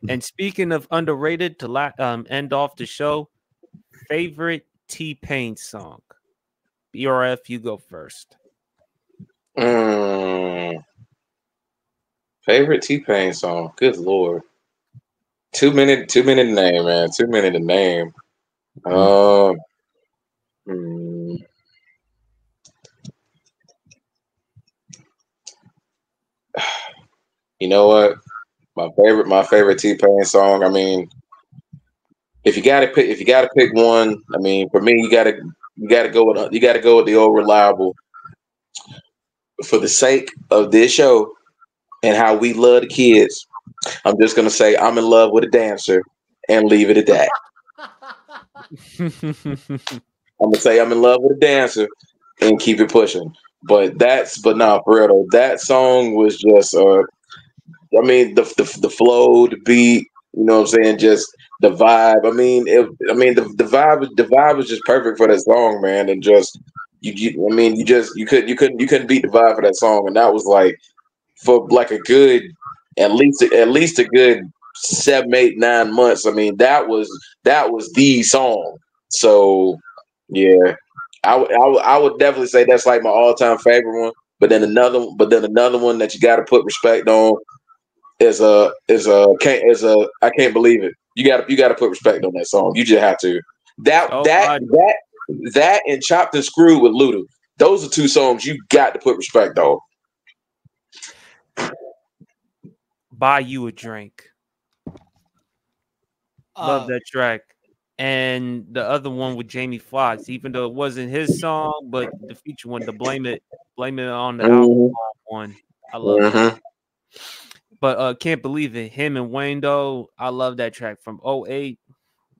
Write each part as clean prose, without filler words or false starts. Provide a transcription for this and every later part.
And speaking of underrated, to end off the show, favorite T-Pain song. BRF, you go first. Favorite T-Pain song. Good Lord. 2 minute name, man. 2 minute to name. Hmm. You know what? My favorite T-Pain song. I mean, if you gotta pick one, I mean, for me, you gotta go with the old reliable. For the sake of this show and how we love the kids, I'm just gonna say I'm in love with a dancer and leave it at that. I'm gonna say I'm in love with a dancer and keep it pushing. But no, for real though, that song was just I mean the flow, the beat, you know what I'm saying, just the vibe. The vibe was just perfect for that song, man, and just I mean you couldn't beat the vibe for that song, and that was like for like a good at least a good 7, 8, 9 months. I mean that was the song. So yeah, I would definitely say that's like my all time favorite one. But then another one that you got to put respect on I can't believe it. You got to put respect on that song. You just have to. That Oh, that that that and Chopped and Screwed with Luda. Those are two songs you got to put respect on. Buy You a Drink. Love that track. And the other one with Jamie Foxx, even though it wasn't his song, but the feature one, the blame it on the alcohol one. I love that. But can't believe it. Him and Wayne though, I love that track from '08.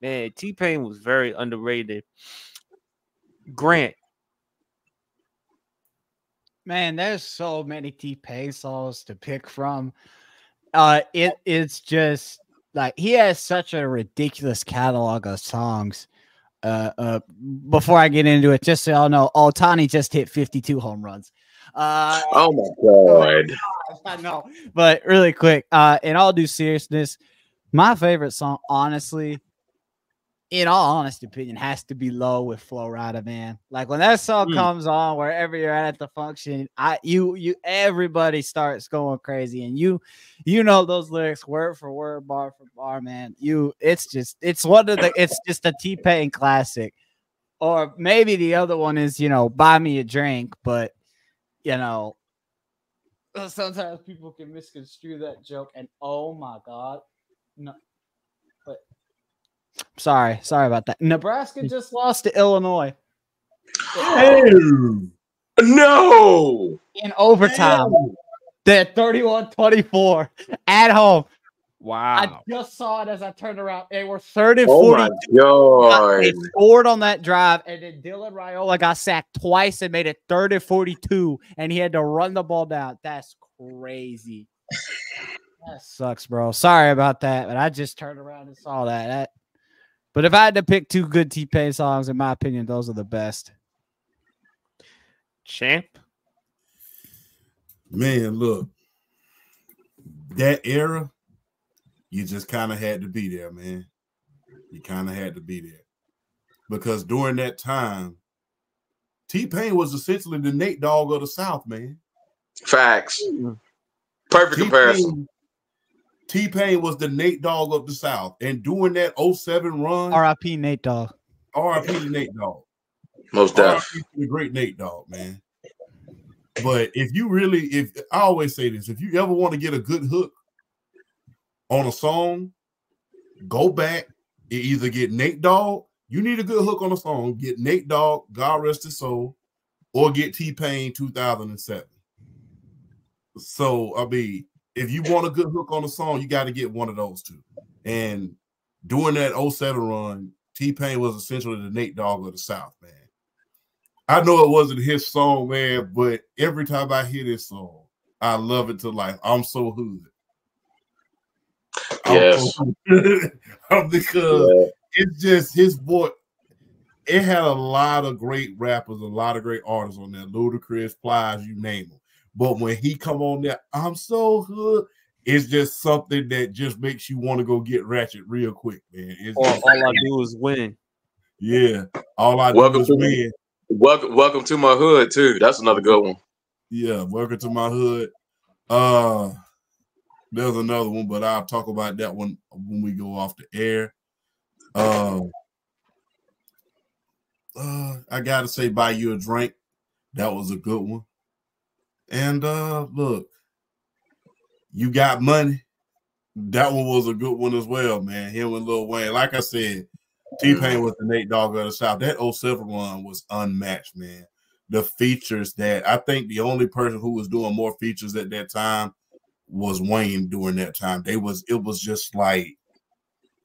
Man, T-Pain was very underrated. Grant. Man, there's so many T-Pain songs to pick from. It's just like he has such a ridiculous catalog of songs. Before I get into it, just so y'all know, Ohtani just hit 52 home runs. Oh my god! I know, but really quick, in all due seriousness, my favorite song, honestly, in all honest opinion, has to be "Low" with Flo Rida, man. Like when that song comes on, wherever you're at the function, everybody starts going crazy, and you know those lyrics word for word, bar for bar, man. It's just a T-Pain classic. Or maybe the other one is, Buy Me a Drink, but sometimes people can misconstrue that joke, and oh my god, no. But sorry about that. Nebraska just lost to Illinois. No! In overtime. They're 31-24 at home. Wow. I just saw it as I turned around. They were 30-42. Oh my god. They scored on that drive, and then Dylan Raiola got sacked twice and made it 30-42, and he had to run the ball down. That's crazy. That sucks, bro. Sorry about that, but I just turned around and saw that. But if I had to pick two good T-Pain songs, in my opinion, those are the best. Champ? Man, look. That era, you just kind of had to be there, man. You kind of had to be there. Because during that time, T-Pain was essentially the Nate Dogg of the South, man. Facts. Perfect comparison. T-Pain was the Nate Dogg of the South. And during that 07 run, R.I.P. Nate Dogg. R.I.P. to Nate Dogg. Most definitely. The great Nate Dogg, man. But if I always say this, if you ever want to get a good hook on a song, go back and either get Nate Dogg. You need a good hook on a song, get Nate Dogg, God rest his soul, or get T-Pain 2007. So, I mean, if you want a good hook on a song, you got to get one of those two. And during that 07 run, T-Pain was essentially the Nate Dogg of the South, man. I know it wasn't his song, man, but every time I hear this song, I love it to life. I'm so hood. Yes. Because it's just his voice. It had a lot of great rappers, a lot of great artists on there. Ludacris, Plies, you name them. But when he come on there, I'm so hood. it's just something that just makes you want to go get ratchet real quick, man. All I do is win. Yeah, all I do is win. Welcome to my hood too. That's another good one. Yeah, welcome to my hood. There's another one, but I'll talk about that one when we go off the air. I gotta say, Buy You a Drink. That was a good one. And look, You Got Money. That one was a good one as well, man. Him and Lil Wayne. Like I said, T-Pain was the Nate Dogg of the South. That 07 run was unmatched, man. The features that I think the only person who was doing more features at that time was Wayne during that time. It was just like,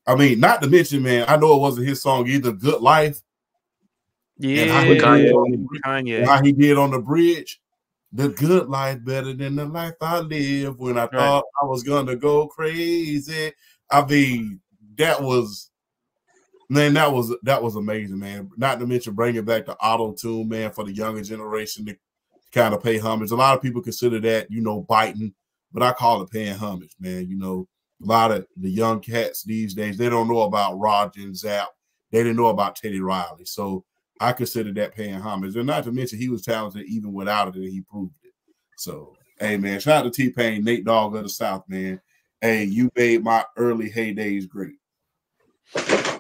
I mean, not to mention, man, I know it wasn't his song either, Good Life. Yeah, how he did on the bridge. The good life better than the life I live when I thought I was gonna go crazy. I mean, that was amazing, man. Not to mention bringing back the auto-tune, man, for the younger generation to kind of pay homage. A lot of people consider that, biting, but I call it paying homage, man. A lot of the young cats these days, they don't know about Roger and Zapp. They didn't know about Teddy Riley. So I consider that paying homage. And not to mention he was talented even without it, and he proved it. So, hey, man, shout out to T-Pain, Nate Dogg of the South, man. Hey, you made my early heydays great.